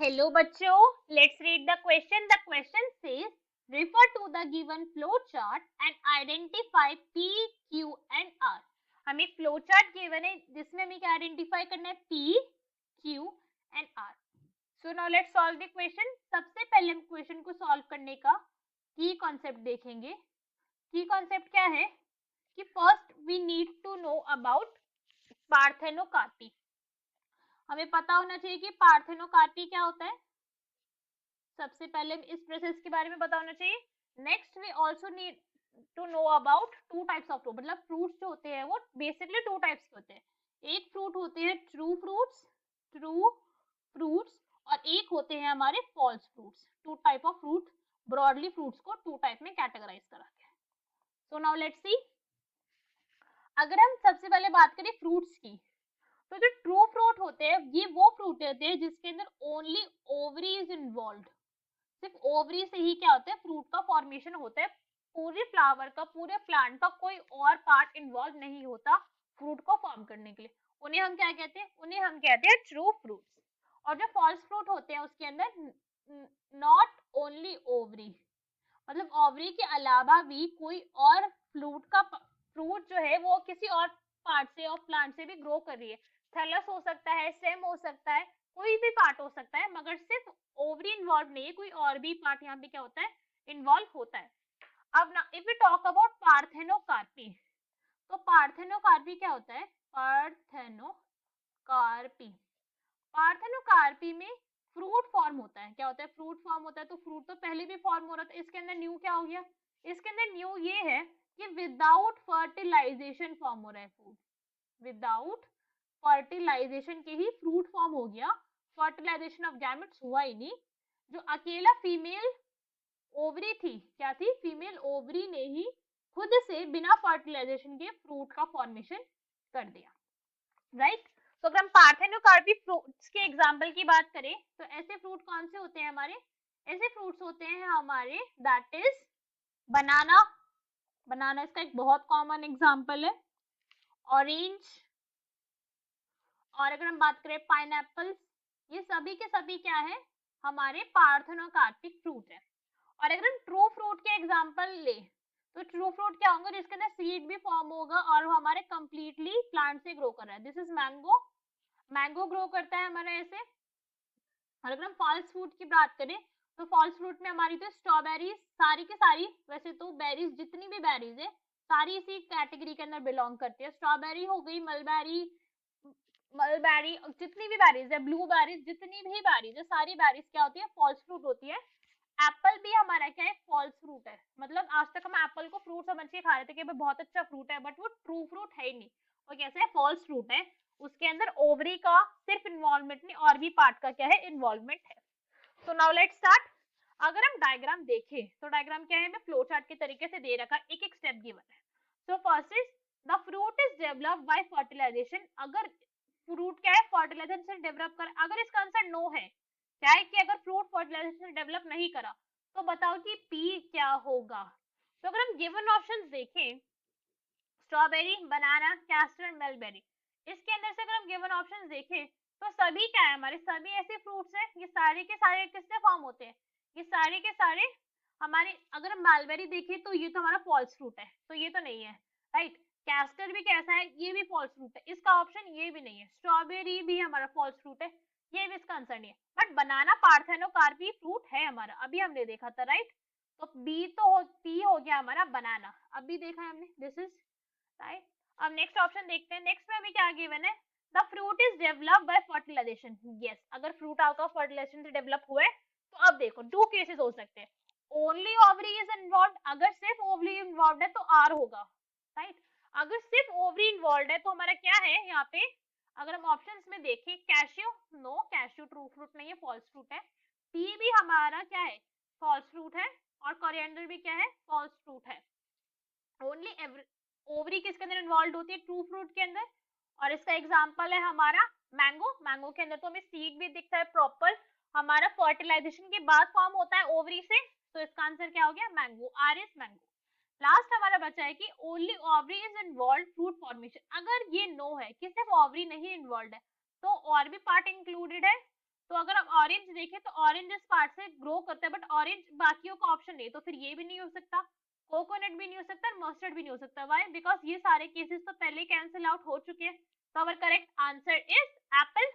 Hello बच्चों, let's read the question. The question says, refer to the given flow chart and identify P, Q and R. हमें flow chart given है जिसमें हमें क्या identify करना है P, Q and R. So now let's solve the question. सबसे पहले हम question को solve करने का key concept देखेंगे. Key concept क्या है कि first we need to know about parthenocarpy. हमें पता होना चाहिए कि पार्थेनोकार्पी क्या होता है. सबसे पहले इस प्रोसेस के बारे में पता होना चाहिए. Next we also need to know about two types of fruit. मतलब फ्रूट्स जो होते हैं वो बेसिकली टू टाइप्स के होते हैं. एक फ्रूट होते हैं ट्रू फ्रूट्स और एक होते हैं हमारे false fruits. Two type of fruit. Broadly fruits को टू टाइप में कैटेगराइज करा है. So now let's see. अगर हम सबसे पहले बात करें फ्रूट्स की, तो जो ट्रू फ्रूट होते हैं ये वो फ्रूट होते हैं जिसके अंदर ओनली ओवरी इज इन्वॉल्व. सिर्फ ओवरी से ही क्या होता है फ्रूट का फॉर्मेशन होता है. पूरे फ्लावर का पूरे प्लांट का कोई और पार्ट इन्वॉल्व नहीं होता फ्रूट को फॉर्म करने के लिए. उन्हें हम क्या कहते हैं? उन्हें हम कहते हैं ट्रू फ्रूट्स. और जो फॉल्स फ्रूट होते हैं उसके अंदर नॉट ओनली ओवरी, मतलब ओवरी के अलावा भी कोई और फ्रूट जो है वो किसी और पार्ट से और प्लांट से भी ग्रो कर रही है. थैलस हो सकता है, स्टेम हो सकता है, कोई भी पार्ट हो सकता है, मगर सिर्फ ओवरी इन्वॉल्व नहीं है, कोई और भी पार्ट यहाँ पे क्या होता है इन्वॉल्व होता है. अब ना if we talk about parthenocarpy, तो पार्थेनोकार्पी क्या होता है? पार्थेनोकार्पी में फ्रूट फॉर्म होता है. क्या होता है? फ्रूट फॉर्म होता है. तो फ्रूट तो पहले भी फॉर्म हो रहा था. इसके अंदर न्यू क्या हो गया? इसके अंदर न्यू ये है कि विदाउट फर्टिलाइजेशन फॉर्म हो रहा है फ्रूट. विदाउट फर्टिलाइजेशन के ही फ्रूट फॉर्म हो गया. फर्टिलाइजेशन ऑफ गैमेट्स हुआ ही नहीं. जो अकेला फीमेल ओवरी थी, क्या थी? फीमेल ओवरी ने ही खुद से बिना फर्टिलाइजेशन के फ्रूट का फॉर्मेशन कर दिया. राइट. तो अगर हम पार्थेनोकार्पी फ्रूट्स के एग्जांपल की बात करें तो ऐसे फ्रूट कौन से होते हैं हमारे? ऐसे फ्रूट्स होते हैं हमारे दैट इज बनाना. बनाना इसका एक बहुत कॉमन एग्जांपल है. ऑरेंज. और अगर हम बात करें पाइनएप्पल, ये सभी के सभी क्या है? हमारे पार्थेनोकार्पिक फ्रूट है. और अगर हम ट्रू फ्रूट के एग्जांपल ले तो ट्रू फ्रूट क्या होंगे? जिसके अंदर सीड भी फॉर्म होगा और वो हमारे कंप्लीटली प्लांट से ग्रो कर रहा है. This is mango. Mango grow करता है हमारा ऐसे. और अगर हम फॉल्स फ्रूट की बात करें तो फॉल्स फ्रूट में हमारी तो स्ट्रॉबेरीज सारी की सारी, वैसे तो बेरीज जितनी भी बेरीज है सारी इसी कैटेगरी के अंदर बिलोंग करती है. स्ट्रॉबेरी हो गई, मलबेरी जितनी भी बेरीज है, ब्लूबेरीज, जितनी भी बेरीज है, सारी बेरीज क्या होती है? फॉल्स फ्रूट होती है. एप्पल भी हमारा क्या है? फॉल्स फ्रूट है. मतलब आज तक हम एप्पल को फ्रूट समझ के खा रहे थे कि बहुत अच्छा फ्रूट है, बट वो ट्रू फ्रूट है ही नहीं. वो कैसे है? फॉल्स फ्रूट है. उसके अंदर ओवरी का सिर्फ इन्वॉल्वमेंट नहीं, और भी पार्ट का क्या है? इन्वॉल्वमेंट है. So now let's start. अगर हम डायग्राम देखें तो डायग्राम क्या है? हमें फ्लो चार्ट के तरीके से दे रखा, एक एक स्टेप गिवन है. So first is the fruit is developed by fertilisation. अगर फ्रूट क्या है? फर्टिलाइजेशन से डेवलप कर. अगर इसका आंसर नो है, क्या है कि अगर फ्रूट फर्टिलाइजेशन से डेवलप नहीं करा, तो बताओ कि पी क्या होगा? तो अगर हम गिवन ऑप्शंस देखें, स्ट्रॉबेरी, बनाना, कैस्टर, मलबेरी, इसके अंदर से अगर हम गिवन ऑप्शंस देखें तो सभी क्या है? हमारे सभी ऐसे फ्रूट्स हैं. ये सारे के सारे किससे फॉर्म होते हैं? ये सारे के सारे हमारे. अगर हम मलबेरी देखें तो ये तो हमारा फॉल्स फ्रूट है, तो ये तो नहीं है. राइट. कैस्टर भी कैसा है? ये भी फॉल्स फ्रूट है. इसका ऑप्शन ये भी नहीं है. स्ट्रॉबेरी भी हमारा फॉल्स फ्रूट है, ये भी इसका आंसर नहीं है. बट बनाना पार्थेनोकार्पी फ्रूट है हमारा, अभी हमने देखा था. राइट. तो बी तो पी हो गया हमारा बनाना, अभी देखा है हमने. This is right. अब नेक्स्ट ऑप्शन देखते हैं. नेक्स्ट में हमें क्या गिवन है? The fruit is developed by fertilisation. Yes, अगर फ्रूट आपका फर्टिलाइजेशन से डेवलप हुआ है तो अब देखो दो केसेस हो सकते हैं. Only ovary is involve. अगर सिर्फ ओवरी इन्वॉल्व है तो आर होगा. राइट. अगर सिर्फ ओवरी इन्वॉल्व है तो हमारा क्या है यहाँ पे? अगर हम ऑप्शंस में देखें, cashew, no, cashew true fruit नहीं है, फॉल्स फ्रूट है. पी भी हमारा क्या है? फॉल्स फ्रूट है. और कोरिएंडर भी क्या है? फॉल्स फ्रूट है. ओनली ओवरी किसके अंदर इन्वॉल्व होती है? ट्रू फ्रूट के अंदर. और इसका एग्जांपल है हमारा मैंगो. मैंगो के अंदर तो हमें सीड भी दिखता है प्रॉपर. हमारा फर्टिलाइजेशन के बाद फॉर्म होता है ओवरी से. तो इसका आंसर क्या हो गया? Mango. Are is mango. Last हमारा बचा है कि only ovary is involve fruit formation. अगर ये नो है कि सिर्फ ओवरी नहीं इन्वॉल्व है, तो और भी पार्ट इंक्लूडेड है. तो अगर आप ऑरेंज देखें तो ऑरेंज इस पार्ट से ग्रो करता है, बट ऑरेंज बाकियों का ऑप्शन नहीं, तो फिर ये भी नहीं हो सकता, कोकोनट भी नहीं हो सकता, मस्टर्ड भी नहीं हो सकता। व्हाई? बिकॉज ये सारे केसेस तो पहले कैंसिल आउट हो चुके हैं। तो अवर correct answer is Apple.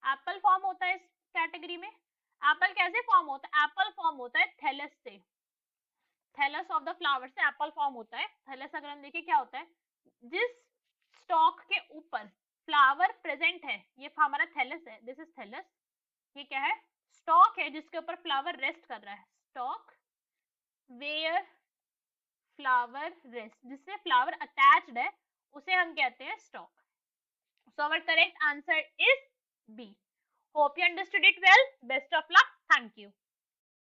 Apple form होता है इस कैटेगरी में। एप्पल कैसे फॉर्म होता है? एप्पल फॉर्म होता है थैलस से, थैलस ऑफ द फ्लावर से एप्पल फॉर्म होता है। थैलस अगर हम देखें क्या होता है, जिस स्टॉक के ऊपर फ्लावर प्रेजेंट है, ये हमारा थैलस है, दिस इज थैलस। ये क्या है? स्टॉक है जिसके ऊपर फ्लावर रेस्ट कर रहा है, स्टॉक वेयर फ्लावर रेस्ट, जिससे फ्लावर अटैच्ड है उसे हम कहते हैं stock. So our correct answer is B. Hope you understood it well. Best of luck. Thank you.